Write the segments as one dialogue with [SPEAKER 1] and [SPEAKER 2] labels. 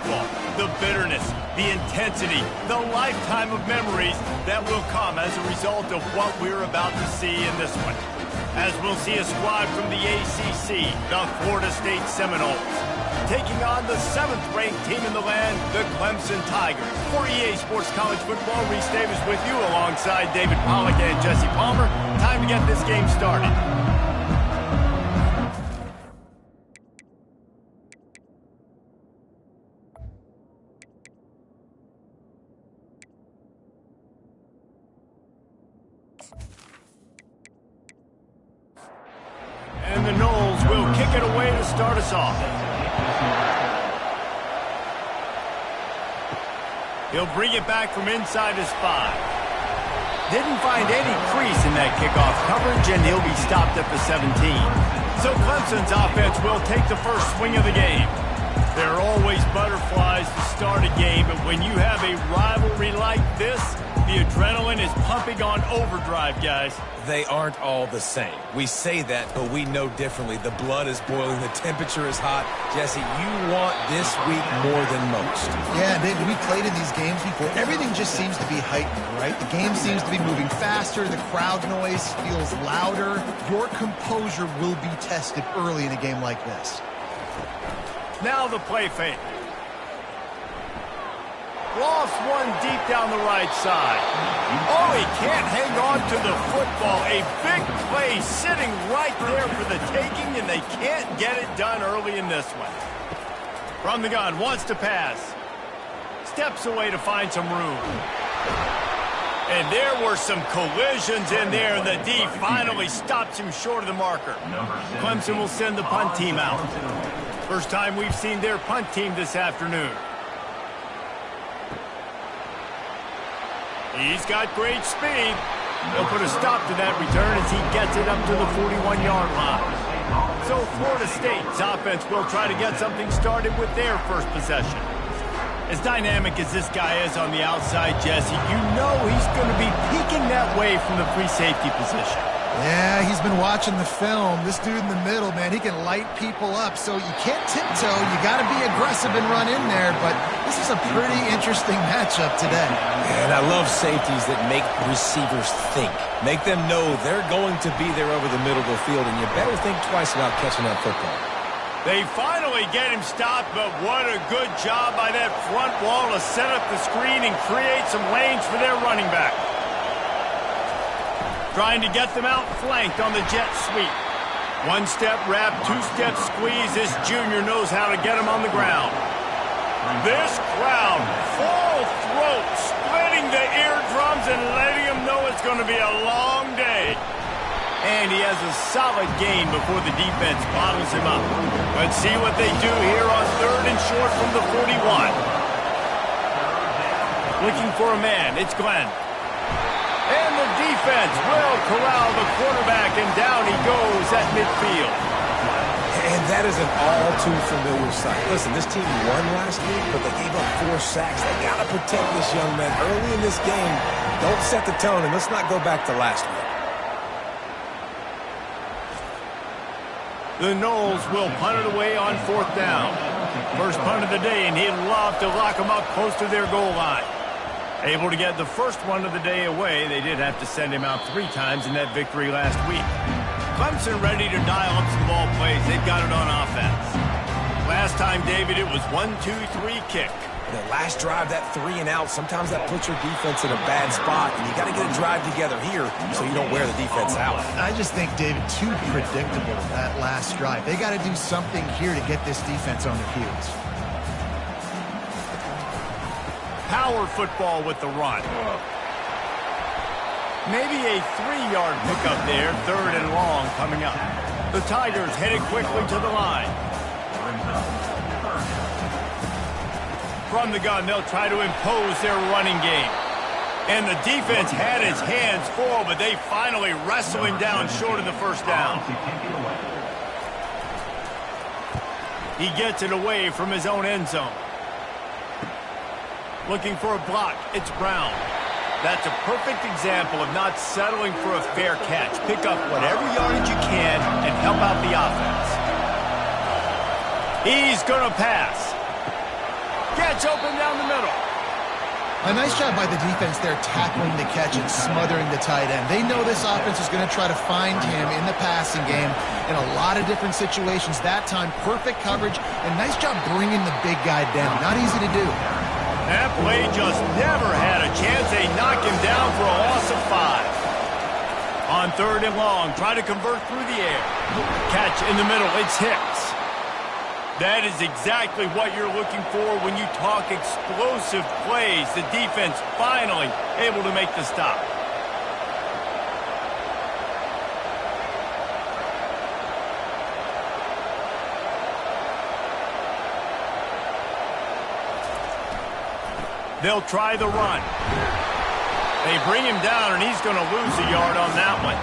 [SPEAKER 1] football. The bitterness, the intensity, the lifetime of memories that will come as a result of what we're about to see in this one. As we'll see a squad from the ACC, the Florida State Seminoles, taking on the 7th-ranked team in the land, the Clemson Tigers. For EA Sports College Football, Reese Davis with you alongside David Pollack and Jesse Palmer. Time to get this game started. And the Noles will kick it away to start us off. He'll bring it back from inside his 5. Didn't find any crease in that kickoff coverage, and he'll be stopped at the 17. So Clemson's offense will take the first swing of the game. There are always butterflies to start a game, but when you have a rivalry like this, the adrenaline is pumping on overdrive, guys.
[SPEAKER 2] They aren't all the same. We say that, but we know differently. The blood is boiling. The temperature is hot. Jesse, you want this week more than most.
[SPEAKER 3] Yeah, David, we played in these games before. Everything just seems to be heightened, right? The game seems to be moving faster. The crowd noise feels louder. Your composure will be tested early in a game like this.
[SPEAKER 1] Now the play fake. Lofts one deep down the right side. Oh, he can't hang on to the football. A big play sitting right there for the taking, and they can't get it done early in this one. From the gun, wants to pass. Steps away to find some room. And there were some collisions in there, and the D finally stops him short of the marker. Clemson will send the punt team out. First time we've seen their punt team this afternoon. He's got great speed. He'll put a stop to that return as he gets it up to the 41-yard line. So Florida State's offense will try to get something started with their first possession. As dynamic as this guy is on the outside, Jesse, you know he's going to be peeking that way from the free safety position.
[SPEAKER 3] Yeah, he's been watching the film. This dude in the middle, man, he can light people up. So you can't tiptoe. You got to be aggressive and run in there. But this is a pretty interesting matchup today.
[SPEAKER 2] And I love safeties that make receivers think. Make them know they're going to be there over the middle of the field, and you better think twice about catching that football.
[SPEAKER 1] They finally get him stopped, but what a good job by that front wall to set up the screen and create some lanes for their running back. Trying to get them out flanked on the jet sweep. One-step wrap, two-step squeeze. This junior knows how to get him on the ground. This crowd, full throat, splitting the eardrums and letting him know it's going to be a long day. And he has a solid gain before the defense bottles him up. Let's see what they do here on 3rd and short from the 41. Looking for a man, it's Glenn. And the defense will corral the quarterback, and down he goes at midfield.
[SPEAKER 2] And that is an all-too-familiar sight. Listen, this team won last week, but they gave up 4 sacks. They got to protect this young man early in this game. Don't set the tone, and let's not go back to last week.
[SPEAKER 1] The Noles will punt it away on 4th down. First punt of the day, and he'd love to lock them up close to their goal line. Able to get the first one of the day away. They did have to send him out 3 times in that victory last week. Clemson ready to dial up some ball plays. They've got it on offense. Last time, David, it was 1-2-3 kick.
[SPEAKER 2] The last drive, that 3 and out, sometimes that puts your defense in a bad spot, and you got to get a drive together here so you don't wear the defense out.
[SPEAKER 3] I just think, David, too predictable that last drive. They got to do something here to get this defense on their heels.
[SPEAKER 1] Power football with the run. Maybe a 3-yard pickup there, 3rd and long coming up. The Tigers headed quickly to the line. From the gun, they'll try to impose their running game. And the defense had his hands full, but they finally wrestle him down short of the first down. He gets it away from his own end zone. Looking for a block, it's Brown. That's a perfect example of not settling for a fair catch. Pick up whatever yardage you can and help out the offense. He's going to pass. Catch open down the middle.
[SPEAKER 3] A nice job by the defense there, tackling the catch and smothering the tight end. They know this offense is going to try to find him in the passing game in a lot of different situations. That time, perfect coverage, and nice job bringing the big guy down. Not easy to do.
[SPEAKER 1] That play just never had a chance. They knock him down for a loss of 5. On 3rd and long, try to convert through the air. Catch in the middle, it's Hicks. That is exactly what you're looking for when you talk explosive plays. The defense finally able to make the stop. They'll try the run. They bring him down, and he's going to lose a yard on that one.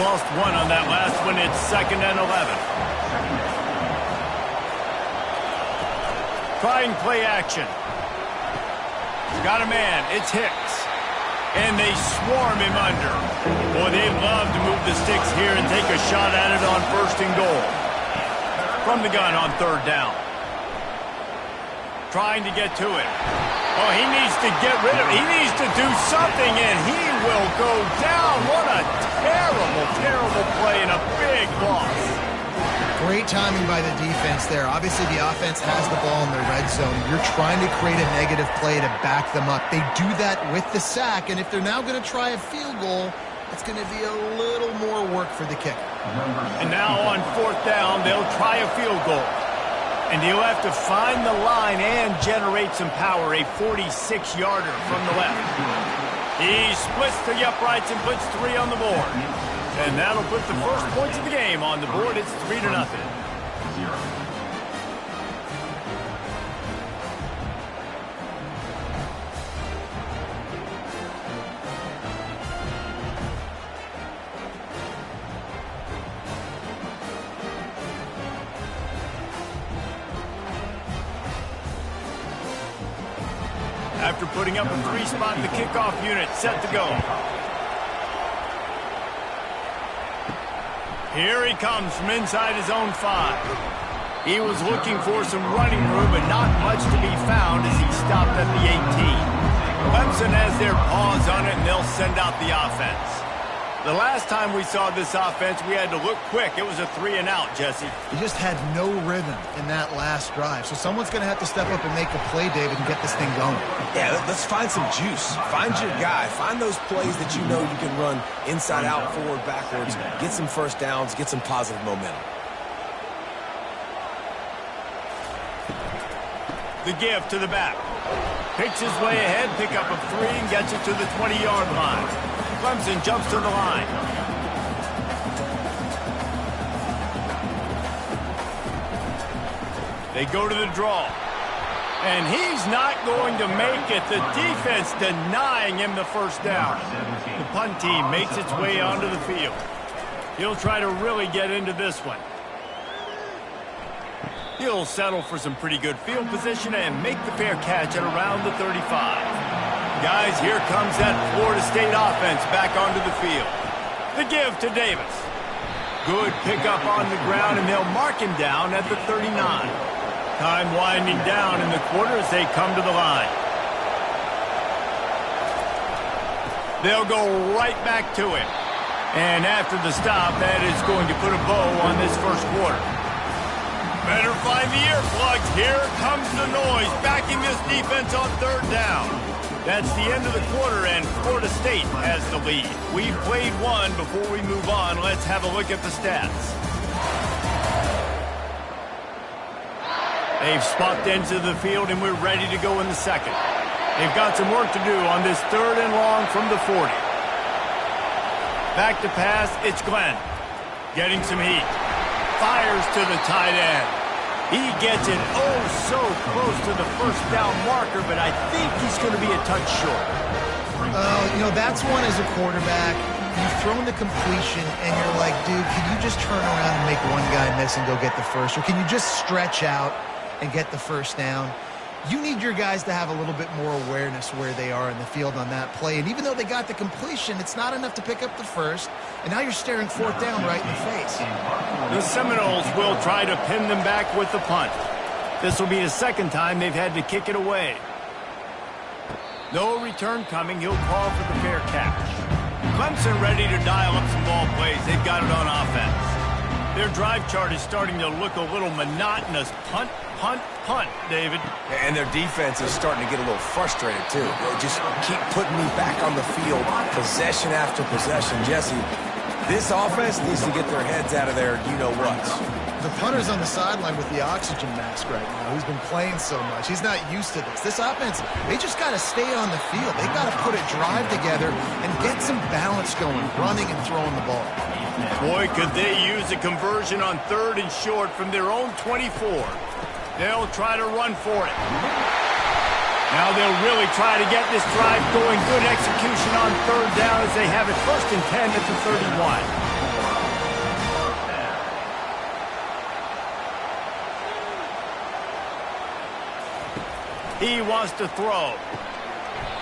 [SPEAKER 1] Lost 1 on that last one. It's 2nd and 11. Trying play action. Got a man. It's Hicks. And they swarm him under. Boy, they'd love to move the sticks here and take a shot at it on 1st and goal. From the gun on 3rd down. Trying to get to it. Oh, he needs to get rid of it. He needs to do something, and he will go down. What a terrible, terrible play and a big loss.
[SPEAKER 3] Great timing by the defense there. Obviously, the offense has the ball in the red zone. You're trying to create a negative play to back them up. They do that with the sack, and if they're now going to try a field goal, it's going to be a little more work for the kicker.
[SPEAKER 1] And now on 4th down, they'll try a field goal. And he'll have to find the line and generate some power, a 46-yarder from the left. He splits the uprights and puts 3 on the board. And that'll put the first points of the game on the board. It's 3-0. After putting up a 3-spot, the kickoff unit set to go. Here he comes from inside his own 5. He was looking for some running room, but not much to be found as he stopped at the 18. Clemson has their paws on it, and they'll send out the offense. The last time we saw this offense, we had to look quick. It was a 3-and-out, Jesse.
[SPEAKER 3] He just had no rhythm in that last drive. So someone's going to have to step up and make a play, David, and get this thing going.
[SPEAKER 2] Yeah, let's find some juice. Find your guy. Find those plays that you know you can run inside out, forward, backwards. Get some first downs. Get some positive momentum.
[SPEAKER 1] The give to the back. Picks his way ahead, pick up a 3, and gets it to the 20-yard line. Clemson jumps to the line. They go to the draw. And he's not going to make it. The defense denying him the first down. The punt team makes its way onto the field. He'll try to really get into this one. He'll settle for some pretty good field position and make the fair catch at around the 35. Guys, here comes that Florida State offense back onto the field. The give to Davis. Good pickup on the ground, and they'll mark him down at the 39. Time winding down in the quarter as they come to the line. They'll go right back to it. And after the stop, that is going to put a bow on this first quarter. Better find the earplugs. Here comes the noise, backing this defense on 3rd down. That's the end of the quarter, and Florida State has the lead. We've played one. Before we move on, let's have a look at the stats. They've swapped ends of the field, and we're ready to go in the second. They've got some work to do on this 3rd and long from the 40. Back to pass, it's Glenn. Getting some heat. Fires to the tight end. He gets it so close to the first down marker, but I think he's going to be a touch short.
[SPEAKER 3] That's one as a quarterback. You've thrown the completion, and you're like, dude, can you just turn around and make one guy miss and go get the first? Or can you just stretch out and get the first down? You need your guys to have a little bit more awareness where they are in the field on that play. And even though they got the completion, it's not enough to pick up the first. And now you're staring 4th down right in the face.
[SPEAKER 1] The Seminoles will try to pin them back with the punt. This will be the second time they've had to kick it away. No return coming. He'll call for the fair catch. Clemson ready to dial up some ball plays. They've got it on offense. Their drive chart is starting to look a little monotonous. Punt, punt, punt, David.
[SPEAKER 2] And their defense is starting to get a little frustrated, too. They just keep putting me back on the field, possession after possession. Jesse, this offense needs to get their heads out of their you-know-whats.
[SPEAKER 3] The punter's on the sideline with the oxygen mask right now. He's been playing so much. He's not used to this. This offense, they just got to stay on the field. They've got to put a drive together and get some balance going, running and throwing the ball.
[SPEAKER 1] Boy, could they use a conversion on 3rd and short from their own 24. They'll try to run for it. Now they'll really try to get this drive going. Good execution on 3rd down as they have it 1st and 10 at the 31. He wants to throw.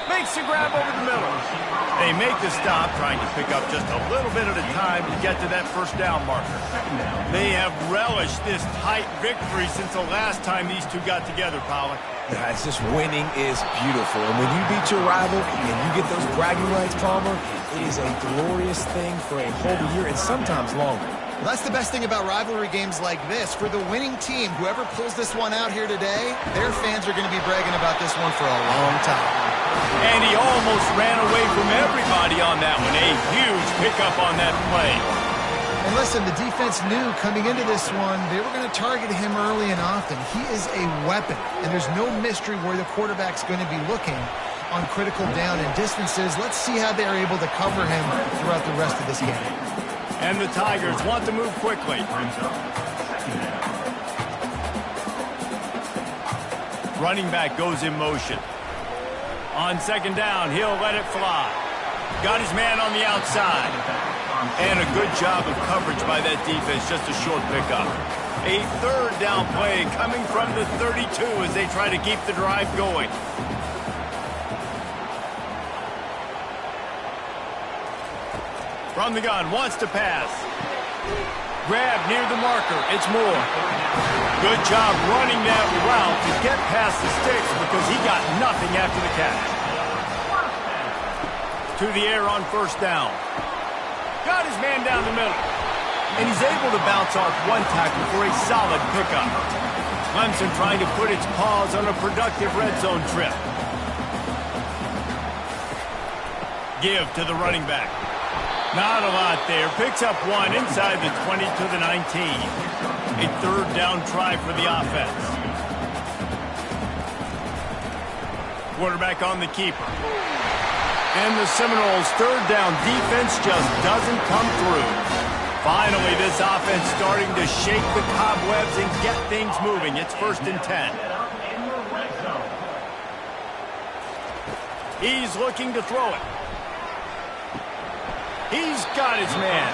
[SPEAKER 1] Makes the grab over the middle. They make the stop, trying to pick up just a little bit at a time to get to that 1st down marker. They have relished this tight victory since the last time these two got together, Pollock.
[SPEAKER 2] Yeah, it's just winning is beautiful. And when you beat your rival and you get those bragging rights, Palmer, it is a glorious thing for a whole year and sometimes longer.
[SPEAKER 3] Well, that's the best thing about rivalry games like this. For the winning team, whoever pulls this one out here today, their fans are going to be bragging about this one for a long time.
[SPEAKER 1] And he almost ran away from everybody on that one. A huge pickup on that play.
[SPEAKER 3] And listen, the defense knew coming into this one, they were going to target him early and often. He is a weapon, and there's no mystery where the quarterback's going to be looking on critical down and distances. Let's see how they're able to cover him throughout the rest of this game.
[SPEAKER 1] And the Tigers want to move quickly. Running back goes in motion. On 2nd down, he'll let it fly. Got his man on the outside. And a good job of coverage by that defense, just a short pickup. A 3rd down play coming from the 32 as they try to keep the drive going. From the gun, wants to pass. Grab near the marker. It's Moore. Good job running that route to get past the sticks because he got nothing after the catch. To the air on 1st down. Got his man down the middle. And he's able to bounce off one tackle for a solid pickup. Clemson trying to put its paws on a productive red zone trip. Give to the running back. Not a lot there. Picks up one inside the 20 to the 19. A 3rd down try for the offense. Quarterback on the keeper. And the Seminoles' 3rd down defense just doesn't come through. Finally, this offense starting to shake the cobwebs and get things moving. It's 1st and 10. He's looking to throw it. He's got his man.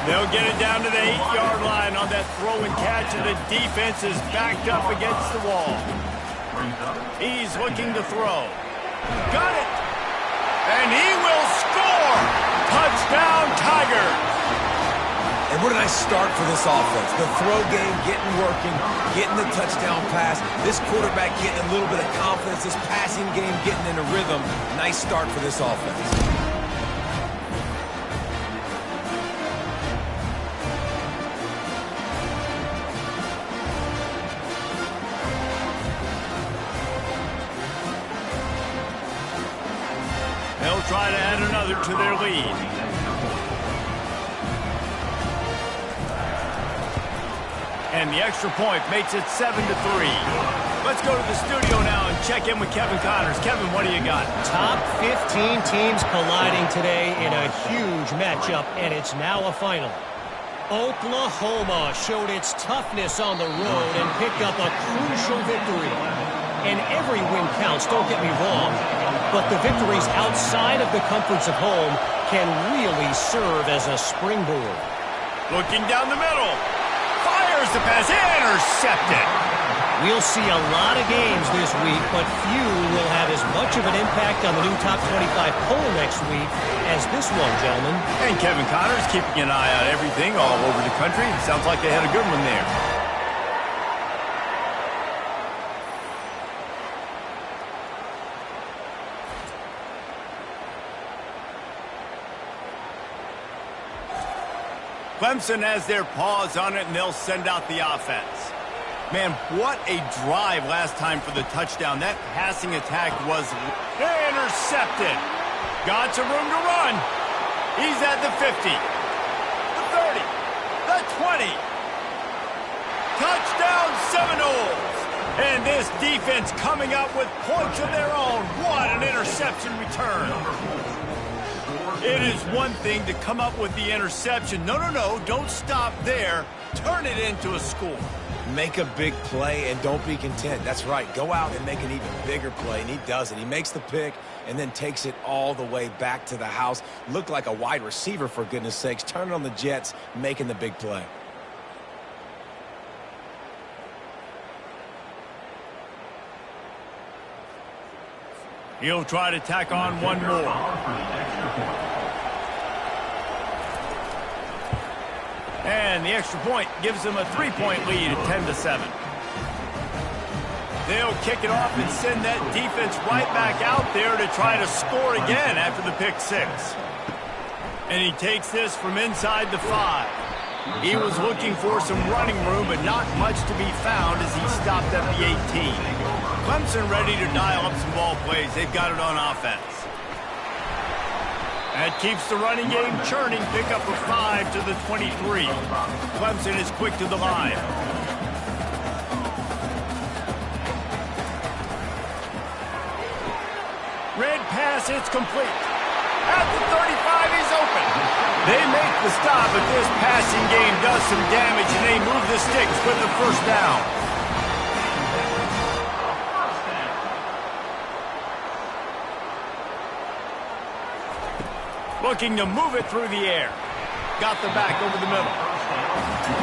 [SPEAKER 1] They'll get it down to the 8-yard line on that throw and catch, and the defense is backed up against the wall. He's looking to throw. Got it. And he will score. Touchdown, Tigers.
[SPEAKER 2] And what a nice start for this offense. The throw game getting working, getting the touchdown pass. This quarterback getting a little bit of confidence. This passing game getting in a rhythm. Nice start for this offense.
[SPEAKER 1] They'll try to add another to their lead. And the extra point makes it 7-3. Let's go to the studio now and check in with Kevin Connors. Kevin, what do you got?
[SPEAKER 4] Top 15 teams colliding today in a huge matchup, and it's now a final. Oklahoma showed its toughness on the road and picked up a crucial victory. And every win counts, don't get me wrong, but the victories outside of the comforts of home can really serve as a springboard.
[SPEAKER 1] Looking down the middle. Fires the pass. Intercepted.
[SPEAKER 4] We'll see a lot of games this week, but few will have as much of an impact on the new Top 25 poll next week as this one, gentlemen.
[SPEAKER 1] And Kevin Connors keeping an eye on everything all over the country. Sounds like they had a good one there. Clemson has their paws on it, and they'll send out the offense. Man, what a drive last time for the touchdown. That passing attack was intercepted. Got some room to run. He's at the 50, the 30, the 20. Touchdown Seminoles. And this defense coming up with points of their own. What an interception return. It is one thing to come up with the interception. No, don't stop there. Turn it into a score.
[SPEAKER 2] Make a big play and don't be content. That's right. Go out and make an even bigger play, and he does it. He makes the pick and then takes it all the way back to the house. Looked like a wide receiver, for goodness sakes. Turning on the Jets, making the big play.
[SPEAKER 1] He'll try to tack on one more. And the extra point gives them a 3-point lead at 10-7. They'll kick it off and send that defense right back out there to try to score again after the pick six. And he takes this from inside the 5. He was looking for some running room, but not much to be found as he stopped at the 18. Clemson ready to dial up some ball plays. They've got it on offense. That keeps the running game churning. Pick up a 5 to the 23. Clemson is quick to the line. Red pass, it's complete. At the 35, he's open. They make the stop, but this passing game does some damage, and they move the sticks with the first down. Looking to move it through the air. Got the back over the middle.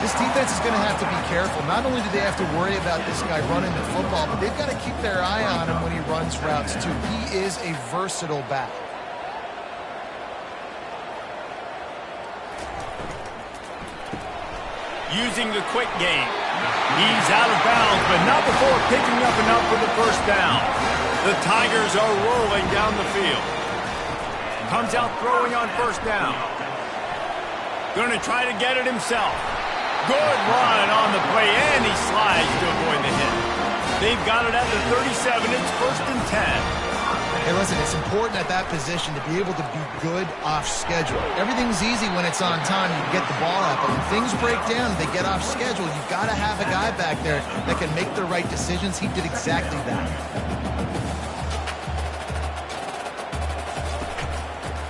[SPEAKER 3] This defense is going to have to be careful. Not only do they have to worry about this guy running the football, but they've got to keep their eye on him when he runs routes, too. He is a versatile back.
[SPEAKER 1] Using the quick game. He's out of bounds, but not before picking up enough for the first down. The Tigers are rolling down the field. Comes out throwing on first down. Going to try to get it himself. Good run on the play, and he slides to avoid the hit. They've got it at the 37. It's 1st and 10.
[SPEAKER 3] Hey, listen, it's important at that position to be able to be good off schedule. Everything's easy when it's on time. You get the ball out, but when things break down, they get off schedule. You've got to have a guy back there that can make the right decisions. He did exactly that.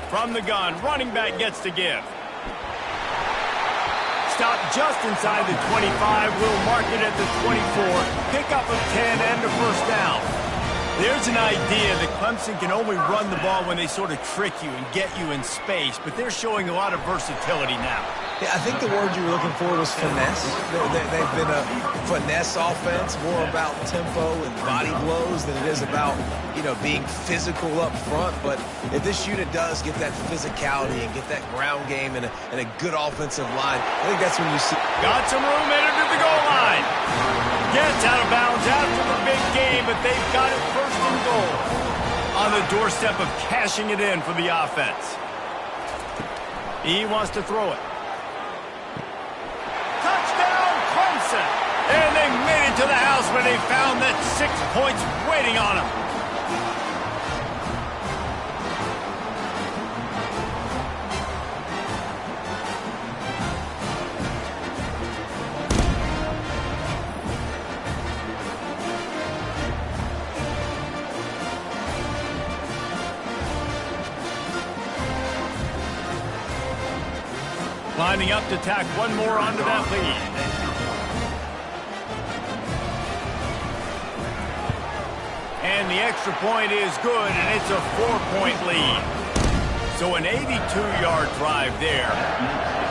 [SPEAKER 1] From the gun, running back gets to give. Stop just inside the 25. We'll mark it at the 24. Pick up of 10 and a first down. There's an idea that Clemson can only run the ball when they sort of trick you and get you in space, but they're showing a lot of versatility now.
[SPEAKER 2] Yeah, I think the word you were looking for was finesse. They've been a finesse offense, more about tempo and body blows than it is about, being physical up front. But if this unit does get that physicality and get that ground game and a good offensive line, I think that's when you see.
[SPEAKER 1] Got some room headed to the goal line. Gets out of bounds after the big game, but they've got it 1st and goal. On the doorstep of cashing it in for the offense. He wants to throw it. Touchdown, Clemson! And they made it to the house where they found that 6 points waiting on them. Lining up to tack one more onto that lead. And the extra point is good, and it's a 4-point lead. So an 82-yard drive there.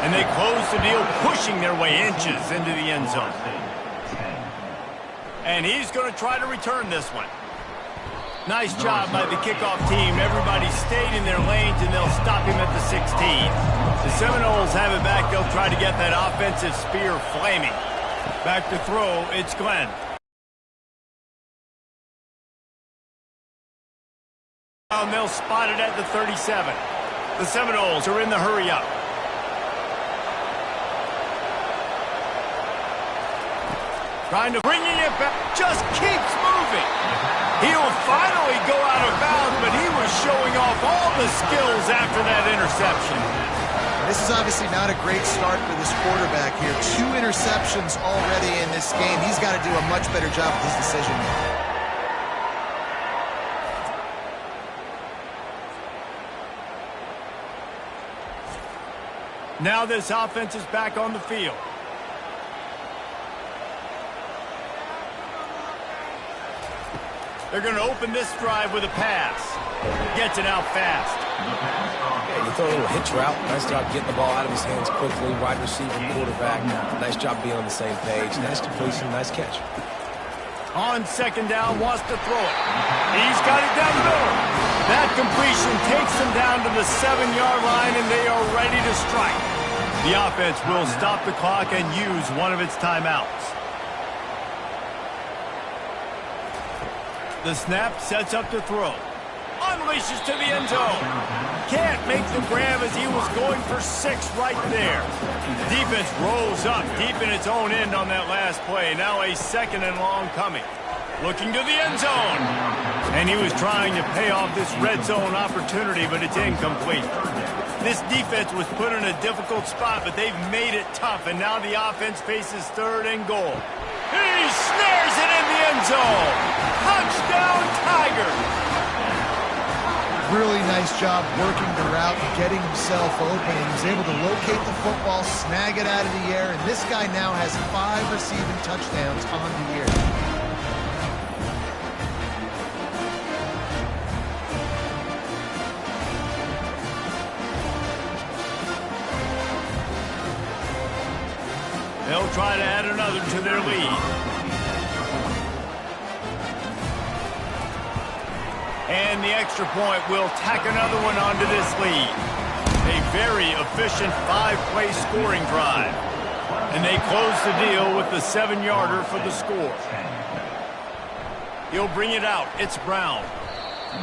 [SPEAKER 1] And they close the deal, pushing their way inches into the end zone. And he's going to try to return this one. Nice job by the kickoff team. Everybody stayed in their lanes, and they'll stop him at the 16. The Seminoles have it back. They'll try to get that offensive spear flaming. Back to throw, it's Glenn. And they'll spot it at the 37. The Seminoles are in the hurry-up. Trying to bringing it back. Just keeps moving. He'll finally go out of bounds, but he was showing off all the skills after that interception.
[SPEAKER 3] This is obviously not a great start for this quarterback here. 2 interceptions already in this game. He's got to do a much better job with his decision.
[SPEAKER 1] Now this offense is back on the field. They're going to open this drive with a pass. Gets it out fast.
[SPEAKER 2] Yeah, you throw a little hitch route. Nice job getting the ball out of his hands quickly. Wide receiver, quarterback. Nice job being on the same page. Nice completion, nice catch.
[SPEAKER 1] On second down, wants to throw it. He's got it down the middle. That completion takes them down to the 7-yard line, and they are ready to strike. The offense will stop the clock and use one of its timeouts. The snap sets up to throw. Unleashes to the end zone. Can't make the grab as he was going for 6 right there. Defense rolls up deep in its own end on that last play. Now a 2nd and long coming. Looking to the end zone. And he was trying to pay off this red zone opportunity, but it's incomplete. This defense was put in a difficult spot, but they've made it tough, and now the offense faces 3rd and goal. He snares it in the end zone. Touchdown, Tigers.
[SPEAKER 3] Really nice job working the route and getting himself open. He was able to locate the football, snag it out of the air, and this guy now has 5 receiving touchdowns on the year.
[SPEAKER 1] They'll try to add another to their lead. And the extra point will tack another one onto this lead. A very efficient 5-play scoring drive. And they close the deal with the 7-yarder for the score. He'll bring it out. It's Brown.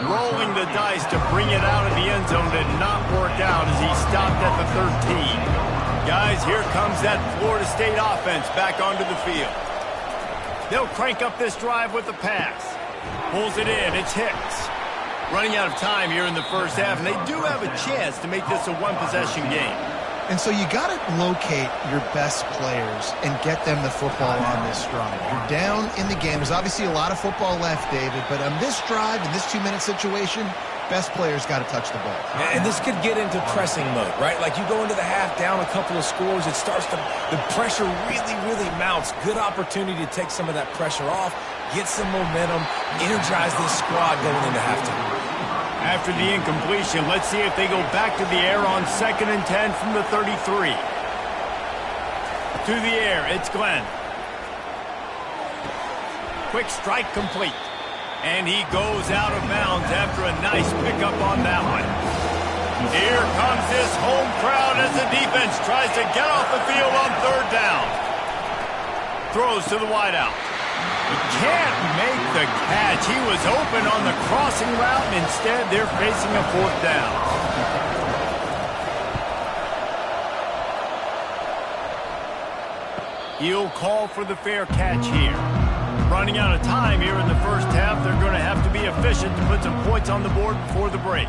[SPEAKER 1] Rolling the dice to bring it out of the end zone did not work out as he stopped at the 13. Guys, here comes that Florida State offense back onto the field. They'll crank up this drive with the pass. Pulls it in. It's Hicks. Running out of time here in the first half, and they do have a chance to make this a 1-possession game.
[SPEAKER 3] And so you got to locate your best players and get them the football on this drive. You're down in the game. There's obviously a lot of football left, David, but on this drive, in this 2-minute situation, best players got to touch the ball.
[SPEAKER 2] And this could get into pressing mode, right? Like you go into the half down a couple of scores, it starts to, the pressure really mounts. Good opportunity to take some of that pressure off, get some momentum, energize this squad going into halftime.
[SPEAKER 1] After the incompletion, let's see if they go back to the air on 2nd and 10 from the 33. To the air, it's Glenn. Quick strike complete. And he goes out of bounds after a nice pickup on that one. Here comes this home crowd as the defense tries to get off the field on 3rd down. Throws to the wideout. He can't make the catch. He was open on the crossing route, and instead they're facing a 4th down. He'll call for the fair catch here. Running out of time here in the first half, they're going to have to be efficient to put some points on the board before the break.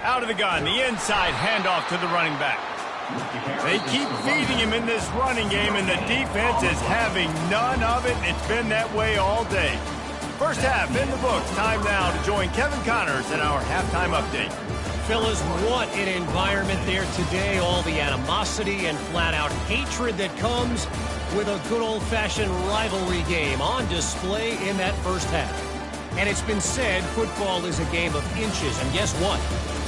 [SPEAKER 1] Out of the gun, the inside handoff to the running back. They keep feeding him in this running game, and the defense is having none of it. It's been that way all day. First half in the books. Time now to join Kevin Connors in our halftime update.
[SPEAKER 4] Fellas, what an environment there today. All the animosity and flat-out hatred that comes with a good old-fashioned rivalry game on display in that first half. And it's been said football is a game of inches. And guess what?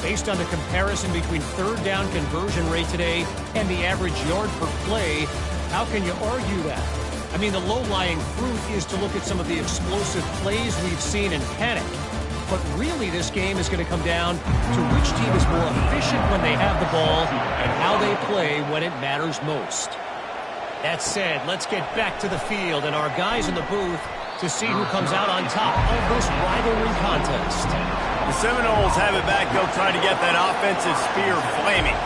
[SPEAKER 4] Based on the comparison between 3rd down conversion rate today and the average yard per play, how can you argue that? I mean, the low-lying fruit is to look at some of the explosive plays we've seen and panic. But really, this game is going to come down to which team is more efficient when they have the ball and how they play when it matters most. That said, let's get back to the field and our guys in the booth to see who comes out on top of this rivalry contest.
[SPEAKER 1] The Seminoles have it back. They'll try to get that offensive spear flaming.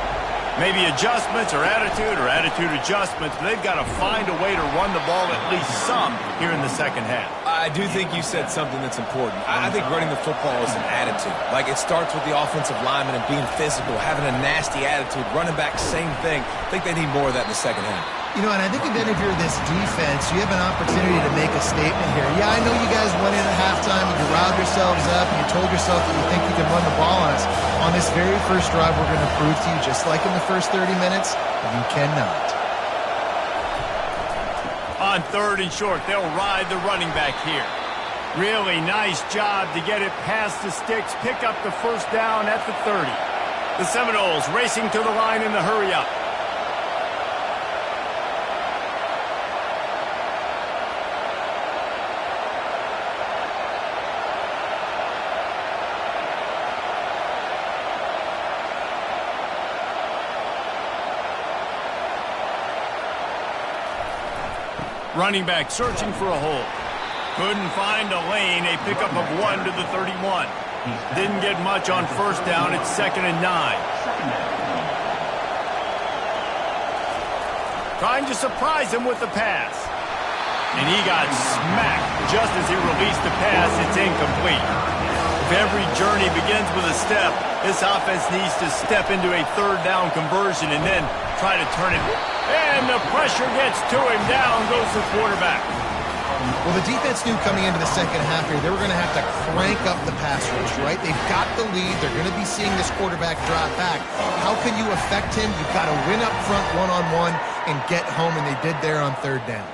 [SPEAKER 1] Maybe adjustments or attitude adjustments, but they've got to find a way to run the ball at least some here in the second half.
[SPEAKER 2] I do think you said something that's important. I think running the football is an attitude. Like, it starts with the offensive lineman and being physical, having a nasty attitude. Running back, same thing. I think they need more of that in the second half.
[SPEAKER 3] You know, and I think then if you're this defense, you have an opportunity to make a statement here. Yeah, I know you guys went in at halftime and you riled yourselves up and you told yourself that you think you can run the ball on us. On this very first drive, we're going to prove to you, just like in the first 30 minutes, you cannot.
[SPEAKER 1] On 3rd and short, they'll ride the running back here. Really nice job to get it past the sticks, pick up the first down at the 30. The Seminoles racing to the line in the hurry-up. Running back searching for a hole. Couldn't find a lane. A pickup of 1 to the 31. Didn't get much on first down. It's 2nd and 9. Trying to surprise him with the pass. And he got smacked just as he released the pass. It's incomplete. If every journey begins with a step, this offense needs to step into a 3rd down conversion and then try to turn it. And the pressure gets to him. Down goes the quarterback.
[SPEAKER 3] Well, the defense knew coming into the second half here, they were going to have to crank up the pass rush, right? They've got the lead. They're going to be seeing this quarterback drop back. How can you affect him? You've got to win up front one-on-one and get home, and they did there on 3rd down.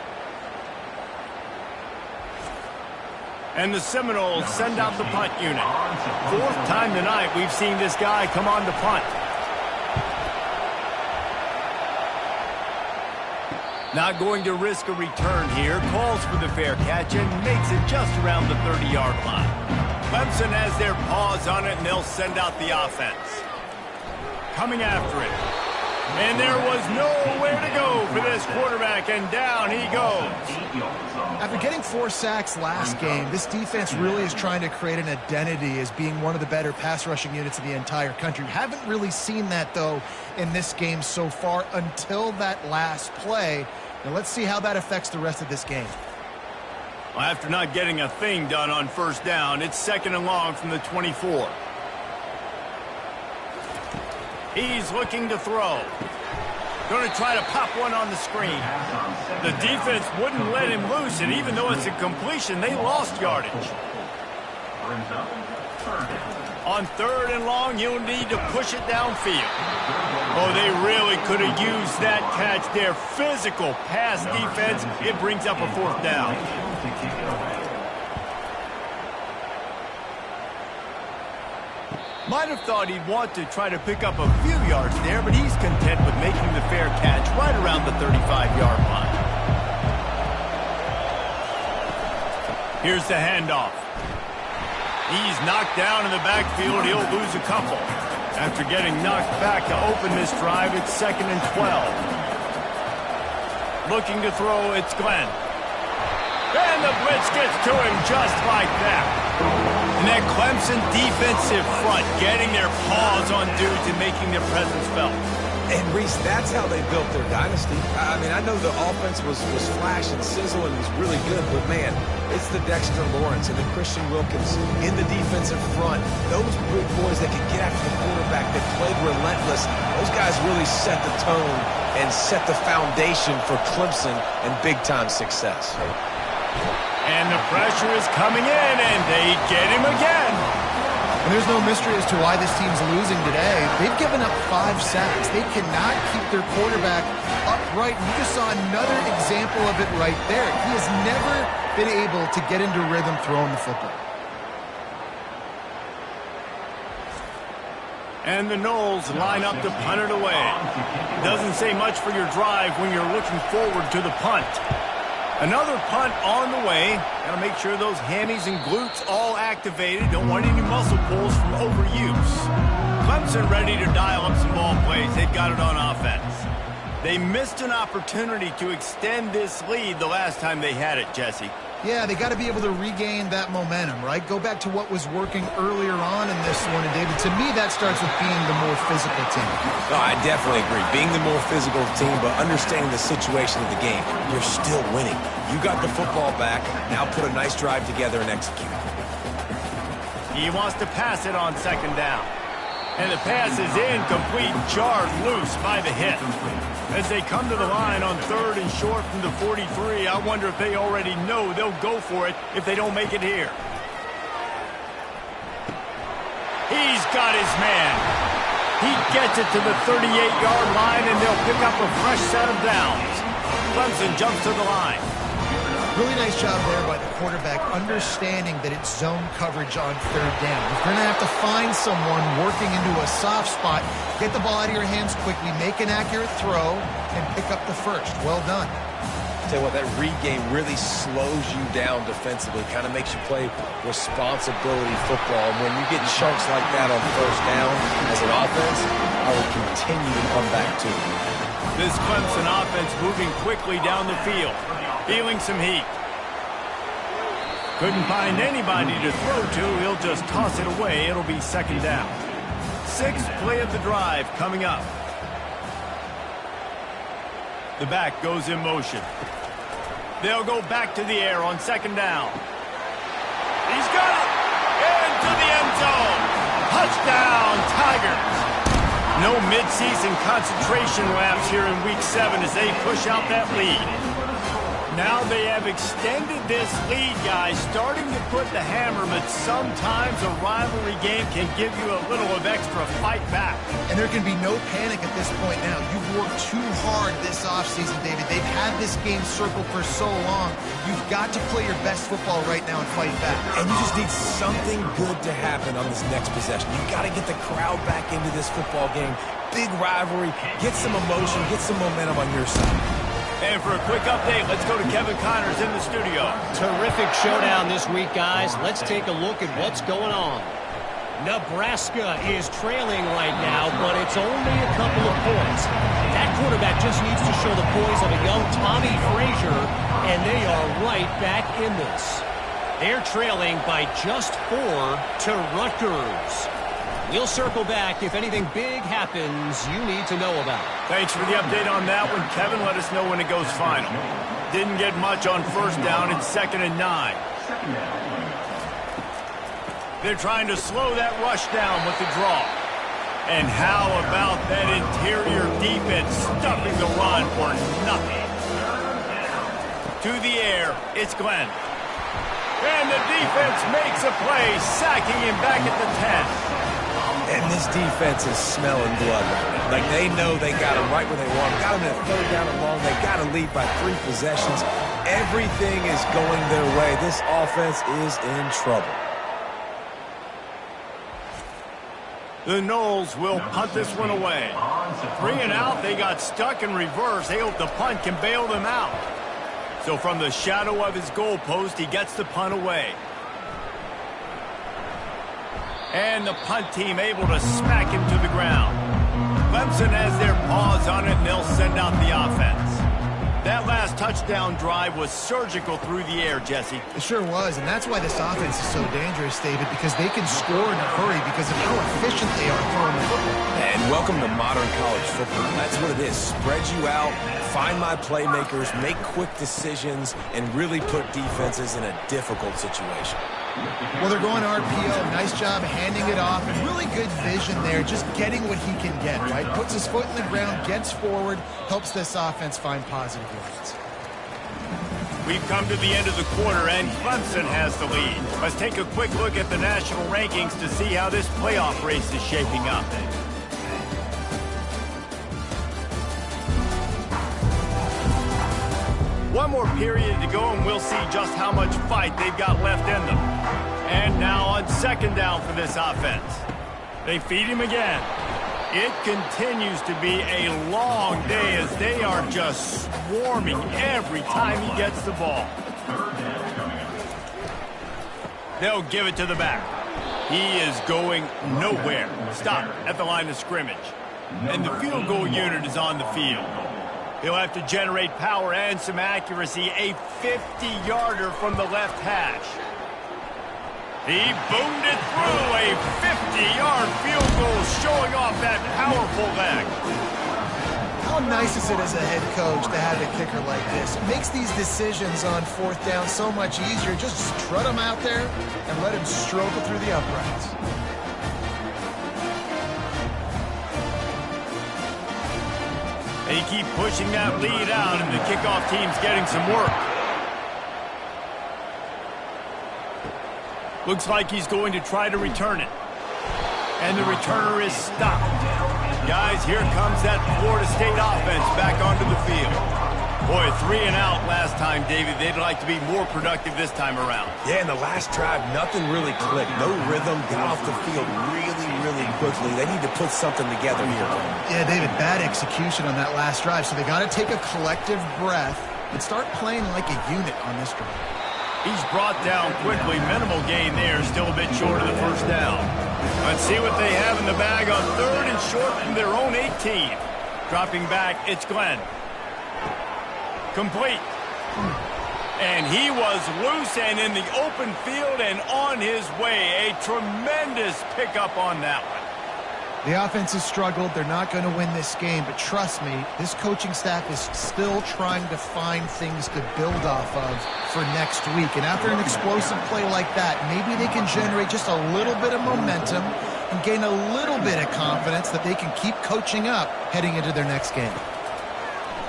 [SPEAKER 1] And the Seminoles send out the punt unit. 4th time tonight we've seen this guy come on to punt. Not going to risk a return here. Calls for the fair catch and makes it just around the 30-yard line. Clemson has their paws on it, and they'll send out the offense. Coming after it. And there was nowhere to go for this quarterback, and down he goes.
[SPEAKER 3] After getting 4 sacks last game, this defense really is trying to create an identity as being one of the better pass rushing units in the entire country. Haven't really seen that, though, in this game so far until that last play. Now let's see how that affects the rest of this game.
[SPEAKER 1] Well, after not getting a thing done on first down, it's 2nd and long from the 24. He's looking to throw. Going to try to pop one on the screen. The defense wouldn't let him loose, and even though it's a completion, they lost yardage. On 3rd and long, you'll need to push it downfield. Oh, they really could have used that catch there. Physical pass defense. It brings up a 4th down. Might have thought he'd want to try to pick up a few yards there, but he's content with making the fair catch right around the 35-yard line. Here's the handoff. He's knocked down in the backfield. He'll lose a couple. After getting knocked back to open this drive, it's 2nd and 12. Looking to throw, it's Glenn. And the blitz gets to him just like that. And that Clemson defensive front getting their paws on dudes and making their presence felt.
[SPEAKER 2] And, Reese, that's how they built their dynasty. I mean, I know the offense was flash and sizzle and was really good, but, man, it's the Dexter Lawrence and the Christian Wilkins in the defensive front. Those big boys that can get after the quarterback, that played relentless, those guys really set the tone and set the foundation for Clemson and big-time success.
[SPEAKER 1] And the pressure is coming in, and they get him again.
[SPEAKER 3] And there's no mystery as to why this team's losing today. They've given up 5 sacks. They cannot keep their quarterback upright. You just saw another example of it right there. He has never been able to get into rhythm throwing the football.
[SPEAKER 1] And the Noles line up to punt it away. Doesn't say much for your drive when you're looking forward to the punt. Another punt on the way. Got to make sure those hammies and glutes all activated. Don't want any muscle pulls from overuse. Clemson ready to dial up some ball plays. They've got it on offense. They missed an opportunity to extend this lead the last time they had it, Jesse.
[SPEAKER 3] Yeah, they got to be able to regain that momentum, right? Go back to what was working earlier on in this one. And, David, to me, that starts with being the more physical team.
[SPEAKER 2] No, I definitely agree. Being the more physical team, but understanding the situation of the game. You're still winning. You got the football back. Now put a nice drive together and execute.
[SPEAKER 1] He wants to pass it on second down. And the pass is incomplete, jarred loose by the hit. As they come to the line on 3rd and short from the 43, I wonder if they already know they'll go for it if they don't make it here. He's got his man. He gets it to the 38-yard line, and they'll pick up a fresh set of downs. Clemson jumps to the line.
[SPEAKER 3] Really nice job there by the quarterback, understanding that it's zone coverage on 3rd down. If you're going to have to find someone working into a soft spot, get the ball out of your hands quickly, make an accurate throw, and pick up the first. Well done.
[SPEAKER 2] Tell you what, that read game really slows you down defensively, kind of makes you play responsibility football. And when you get chunks like that on 1st down as an offense, I will continue to come back to it.
[SPEAKER 1] This Clemson offense moving quickly down the field. Feeling some heat. Couldn't find anybody to throw to. He'll just toss it away. It'll be 2nd down. 6th play of the drive coming up. The back goes in motion. They'll go back to the air on 2nd down. He's got it! Into the end zone. Touchdown, Tigers. No midseason concentration laps here in Week 7 as they push out that lead. Now they have extended this lead, guys, starting to put the hammer, but sometimes a rivalry game can give you a little of extra fight back.
[SPEAKER 3] And there can be no panic at this point now. You've worked too hard this offseason, David. They've had this game circled for so long. You've got to play your best football right now and fight back.
[SPEAKER 2] And you just need something good to happen on this next possession. You've got to get the crowd back into this football game. Big rivalry. Get some emotion. Get some momentum on your side.
[SPEAKER 1] And for a quick update, let's go to Kevin Connors in the studio.
[SPEAKER 4] Terrific showdown this week, guys. Let's take a look at what's going on. Nebraska is trailing right now, but it's only a couple of points. That quarterback just needs to show the poise of a young Tommy Frazier, and they are right back in this. They're trailing by just 4 to Rutgers. We'll circle back if anything big happens you need to know about.
[SPEAKER 1] Thanks for the update on that one, Kevin. Let us know when it goes final. Didn't get much on 1st down. It's 2nd and 9. They're trying to slow that rush down with the draw. And how about that interior defense stuffing the run for nothing? To the air, it's Glenn. And the defense makes a play, sacking him back at the 10.
[SPEAKER 2] And this defense is smelling blood right now. Like, they know they got him right where they want him. Got him at 3rd down and long. They got to lead by 3 possessions. Everything is going their way. This offense is in trouble.
[SPEAKER 1] The Noles will punt this one away. 3 and out, they got stuck in reverse. They hope the punt can bail them out. So from the shadow of his goalpost, he gets the punt away. And the punt team able to smack him to the ground. Clemson has their paws on it, and they'll send out the offense. That last touchdown drive was surgical through the air, Jesse.
[SPEAKER 3] It sure was, and that's why this offense is so dangerous, David, because they can score in a hurry because of how efficient they are throwing the football.
[SPEAKER 2] And welcome to modern college football. That's what it is. Spread you out, find my playmakers, make quick decisions, and really put defenses in a difficult situation.
[SPEAKER 3] Well, they're going RPO. Nice job handing it off. Really good vision there, just getting what he can get, right? Puts his foot in the ground, gets forward, helps this offense find positive yards.
[SPEAKER 1] We've come to the end of the quarter, and Clemson has the lead. Let's take a quick look at the national rankings to see how this playoff race is shaping up. One more period to go, and we'll see just how much fight they've got left in them. And now on 2nd down for this offense. They feed him again. It continues to be a long day as they are just swarming every time he gets the ball. They'll give it to the back. He is going nowhere. Stop at the line of scrimmage. And the field goal unit is on the field. He'll have to generate power and some accuracy. A 50-yarder from the left hash. He boomed it through. A 50-yard field goal showing off that powerful leg.
[SPEAKER 3] How nice is it as a head coach to have a kicker like this? It makes these decisions on fourth down so much easier. Just strut him out there and let him struggle through the uprights.
[SPEAKER 1] They keep pushing that lead out, and the kickoff team's getting some work. Looks like he's going to try to return it. And the returner is stopped. Guys, here comes that Florida State offense back onto the field. Boy, 3 and out last time, David. They'd like to be more productive this time around.
[SPEAKER 2] Yeah, in the last drive, nothing really clicked. No rhythm, got off the field really quickly. They need to put something together here.
[SPEAKER 3] Yeah, David, bad execution on that last drive. So they got to take a collective breath and start playing like a unit on this drive.
[SPEAKER 1] He's brought down quickly. Minimal gain there. Still a bit short of the first down. Let's see what they have in the bag on 3rd and short from their own 18. Dropping back, it's Glenn. Complete. And he was loose and in the open field and on his way. A tremendous pickup on that one.
[SPEAKER 3] The offense has struggled. They're not going to win this game, but trust me, this coaching staff is still trying to find things to build off of for next week. And after an explosive play like that, maybe they can generate just a little bit of momentum and gain a little bit of confidence that they can keep coaching up heading into their next game.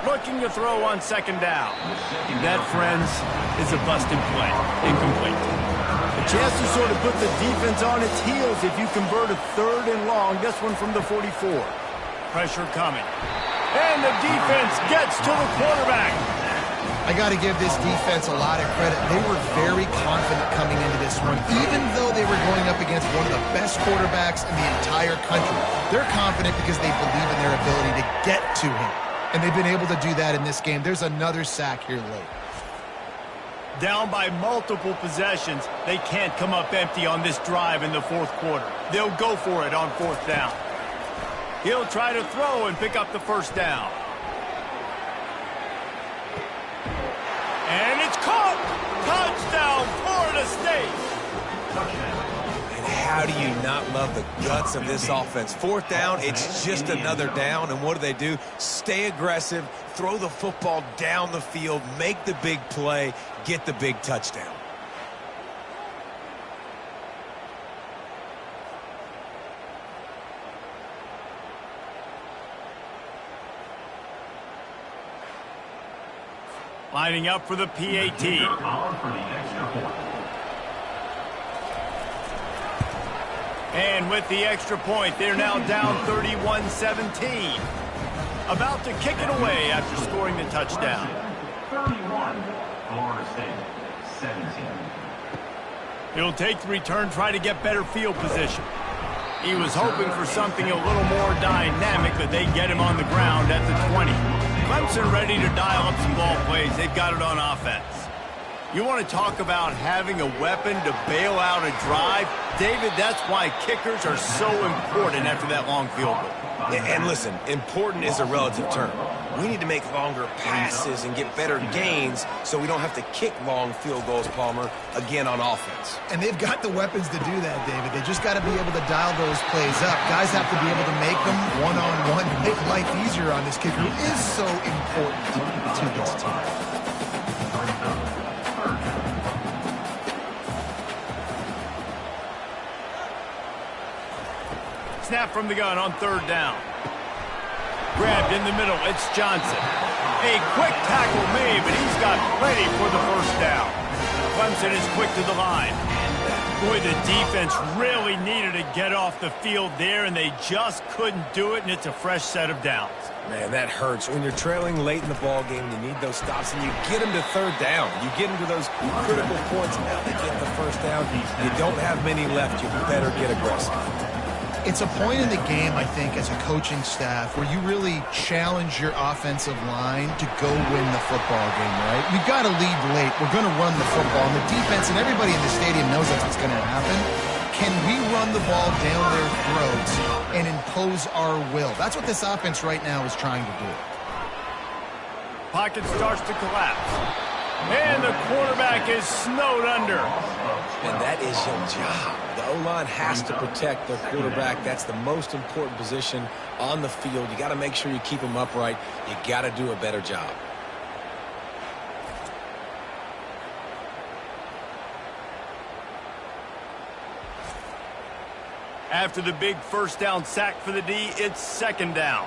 [SPEAKER 1] Looking to throw on 2nd down. That, friends, is a busted play. Incomplete. A chance to sort of put the defense on its heels if you convert a 3rd and long. This one from the 44. Pressure coming. And the defense gets to the quarterback.
[SPEAKER 3] I got to give this defense a lot of credit. They were very confident coming into this one, even though they were going up against one of the best quarterbacks in the entire country. They're confident because they believe in their ability to get to him. And they've been able to do that in this game. There's another sack here late.
[SPEAKER 1] Down by multiple possessions, they can't come up empty on this drive in the 4th quarter. They'll go for it on 4th down. He'll try to throw and pick up the 1st down. And it's caught! Touchdown, Florida State!
[SPEAKER 2] And how do you not love the guts of this offense? 4th down, it's just another down, and what do? Stay aggressive, throw the football down the field, make the big play, get the big touchdown.
[SPEAKER 1] Lining up for the PAT. And with the extra point, they're now down 31-17. About to kick it away after scoring the touchdown.
[SPEAKER 5] 31, Florida State, 17.
[SPEAKER 1] He'll take the return, try to get better field position. He was hoping for something a little more dynamic, but they get him on the ground at the 20. Clemson ready to dial up some ball plays. They've got it on offense. You want to talk about having a weapon to bail out a drive? David, that's why kickers are so important after that long field goal.
[SPEAKER 2] And listen, important is a relative term. We need to make longer passes and get better gains so we don't have to kick long field goals, Palmer, again on offense.
[SPEAKER 3] And they've got the weapons to do that, David. They just got to be able to dial those plays up. Guys have to be able to make them one-on-one, make life easier on this kicker, who is so important to this team.
[SPEAKER 1] Snap from the gun on 3rd down. Grabbed in the middle, it's Johnson. A quick tackle made, but he's got plenty for the 1st down. Clemson is quick to the line. Boy, the defense really needed to get off the field there, and they just couldn't do it, and it's a fresh set of downs.
[SPEAKER 2] Man, that hurts. When you're trailing late in the ball game, you need those stops, and you get them to 3rd down. You get them to those critical points, and now they get the 1st down. You don't have many left. You better get aggressive.
[SPEAKER 3] It's a point in the game, I think, as a coaching staff where you really challenge your offensive line to go win the football game, right? We've got to lead late. We're going to run the football. And the defense and everybody in the stadium knows that's what's going to happen. Can we run the ball down their throats and impose our will? That's what this offense right now is trying to do.
[SPEAKER 1] Pocket starts to collapse. And the quarterback is snowed under.
[SPEAKER 2] And that is your job. The O-line has to protect their quarterback. That's the most important position on the field. You got to make sure you keep him upright. You got to do a better job.
[SPEAKER 1] After the big first down sack for the D, it's second down.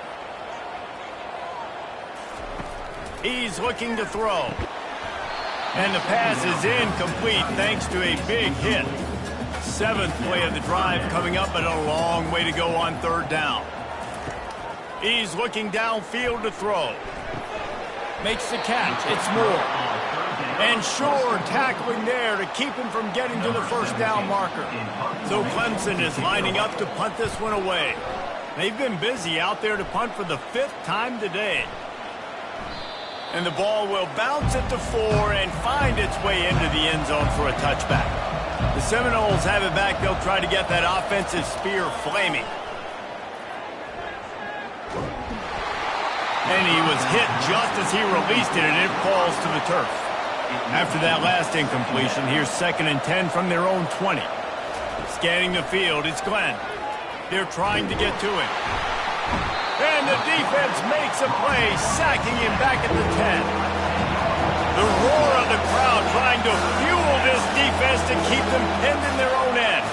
[SPEAKER 1] He's looking to throw. And the pass is incomplete thanks to a big hit. 7th play of the drive coming up, but a long way to go on third down. He's looking downfield to throw. Makes the catch. It's Moore. And Shore tackling there to keep him from getting to the first down marker. So Clemson is lining up to punt this one away. They've been busy out there to punt for the 5th time today. And the ball will bounce at the 4 and find its way into the end zone for a touchback. The Seminoles have it back. They'll try to get that offensive spear flaming. And he was hit just as he released it, and it falls to the turf. After that last incompletion, here's 2nd and 10 from their own 20. Scanning the field, it's Glenn. They're trying to get to him. And the defense makes a play, sacking him back at the 10. The roar of the crowd trying to fuel this defense to keep them pinned in their own end.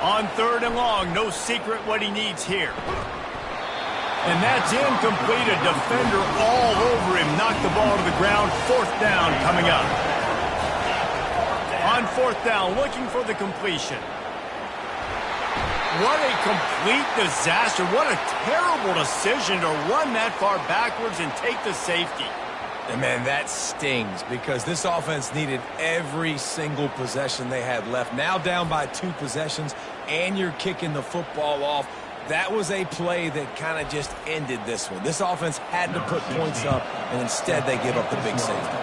[SPEAKER 1] On 3rd and long, no secret what he needs here. And that's incomplete. A defender all over him. Knocked the ball to the ground. 4th down coming up. On 4th down, looking for the completion. What a complete disaster. What a terrible decision to run that far backwards and take the safety.
[SPEAKER 2] And, man, that stings because this offense needed every single possession they had left. Now down by 2 possessions, and you're kicking the football off. That was a play that kind of just ended this one. This offense had to put points up, and instead they give up the big safety.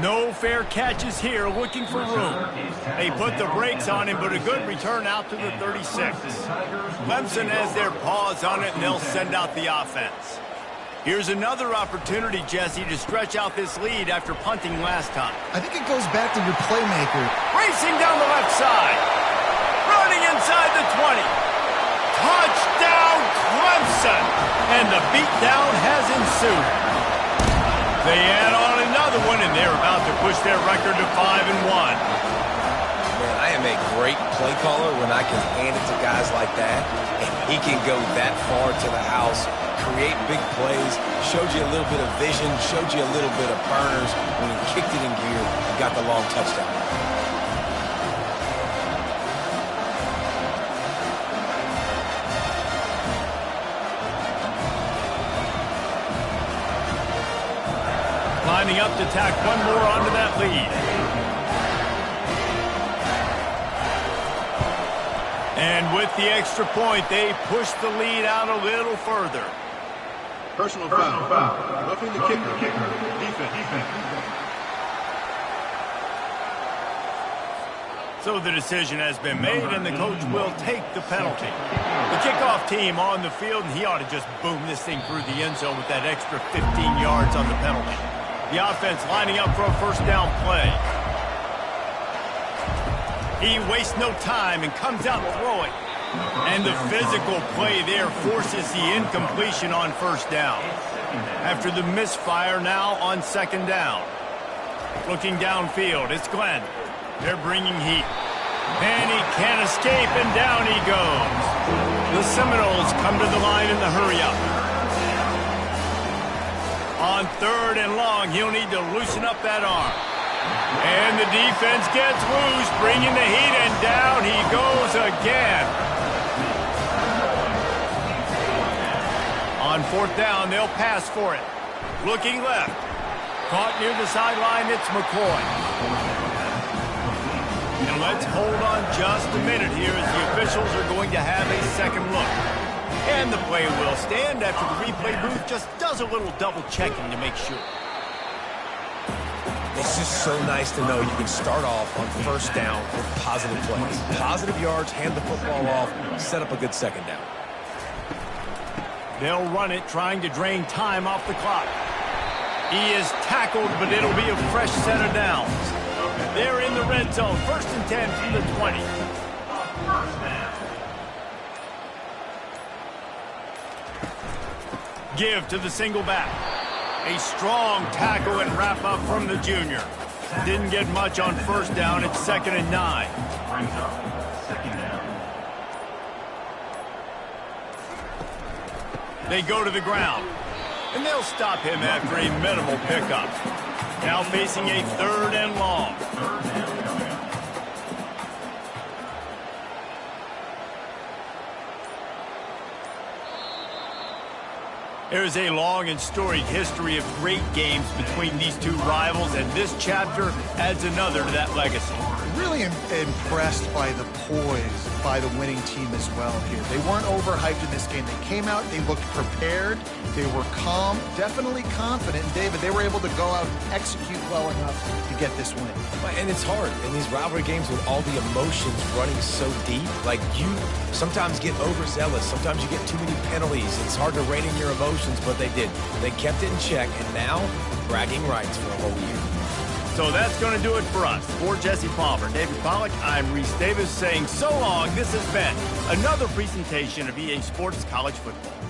[SPEAKER 1] No fair catches here, looking for room. They put the brakes on him, but a good return out to the 36. Clemson has their paws on it, and they'll send out the offense. Here's another opportunity, Jesse, to stretch out this lead after punting last time.
[SPEAKER 3] I think it goes back to your playmaker.
[SPEAKER 1] Racing down the left side. Running inside the 20. Touchdown, Clemson! And the beatdown has ensued. They add on another one, and they're about to push their record to 5-1.
[SPEAKER 2] Man, I am a great play caller when I can hand it to guys like that, and he can go that far to the house, create big plays, showed you a little bit of vision, showed you a little bit of burners when he kicked it in gear and got the long touchdown.
[SPEAKER 1] Lining up to tack one more onto that lead. And with the extra point, they push the lead out a little further.
[SPEAKER 6] Personal foul. Roughing the kicker. Defense.
[SPEAKER 1] So the decision has been made, and the coach will take the penalty. The kickoff team on the field, and he ought to just boom this thing through the end zone with that extra 15 yards on the penalty. The offense lining up for a first down play. He wastes no time and comes out throwing. And the physical play there forces the incompletion on first down. After the misfire, now on 2nd down. Looking downfield, it's Glenn. They're bringing heat. And he can't escape, and down he goes. The Seminoles come to the line in the hurry-up. On 3rd and long, he'll need to loosen up that arm. And the defense gets loose, bringing the heat, and down he goes again. On 4th down, they'll pass for it. Looking left. Caught near the sideline, it's McCoy. And let's hold on just a minute here as the officials are going to have a second look. And the play will stand after the replay booth just does a little double checking to make sure.
[SPEAKER 2] It's just so nice to know you can start off on first down with positive plays. Positive yards, hand the football off, set up a good second down.
[SPEAKER 1] They'll run it, trying to drain time off the clock. He is tackled, but it'll be a fresh set of downs. They're in the red zone, 1st and 10 from the 20. Give to the single back. A strong tackle and wrap up from the junior. Didn't get much on 1st down. It's 2nd and 9.
[SPEAKER 5] Brings up 2nd down.
[SPEAKER 1] They go to the ground, and they'll stop him after a minimal pickup. Now facing a 3rd and long. There's a long and storied history of great games between these two rivals, and this chapter adds another to that legacy.
[SPEAKER 3] Really impressed by the poise by the winning team as well here. They weren't overhyped in this game. They came out, they looked prepared, they were calm, definitely confident. And David, they were able to go out and execute well enough to get this win.
[SPEAKER 2] And it's hard in these rivalry games with all the emotions running so deep. Like, you sometimes get overzealous. Sometimes you get too many penalties. It's hard to rein in your emotions, but they did. They kept it in check, and now bragging rights for a whole year.
[SPEAKER 1] So that's going to do it for us. For Jesse Palmer, David Pollack, I'm Reese Davis saying so long. This has been another presentation of EA Sports College Football.